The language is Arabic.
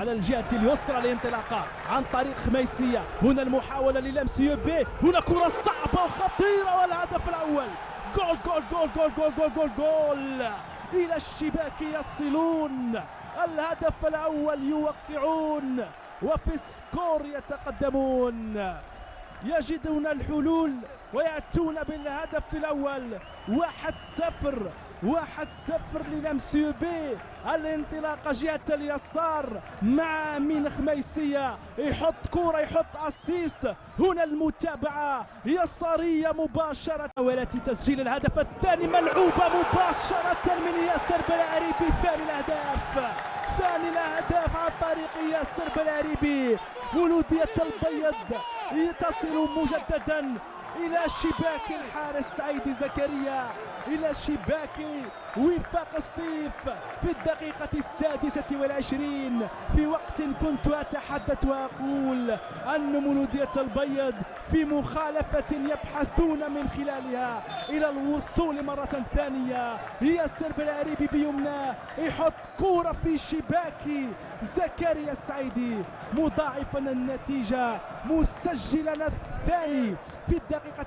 على الجهة اليسرى للانطلاقة عن طريق خميسية. هنا المحاولة للمس يوبي، هنا كرة صعبة وخطيرة والهدف الأول. جول جول جول جول جول جول جول جول إلى الشباك يصلون، الهدف الأول يوقعون وفي السكور يتقدمون، يجدون الحلول ويأتون بالهدف الأول. 1-0 للمس يوبي. الانطلاقة جهة اليسار مع أمين خميسية، يحط كرة يحط أسيست. هنا المتابعة يسارية مباشرة، والتي تسجيل الهدف الثاني ملعوبة مباشرة من ياسر بلعريبي. ثاني الأهداف عن طريق ياسر بلعريبي. مولودية البيض تصل مجددا إلى شباك الحارس سعيد زكريا، إلى شباك وفاق سطيف في الدقيقة 26، في وقت كنت أتحدث وأقول أن مولودية البيض في مخالفة يبحثون من خلالها إلى الوصول مرة ثانية. ياسر بلعريبي بيمنى يحط كرة في شباك زكريا السعيدي، مضاعفا النتيجة، مسجلا الثاني في الدقيقة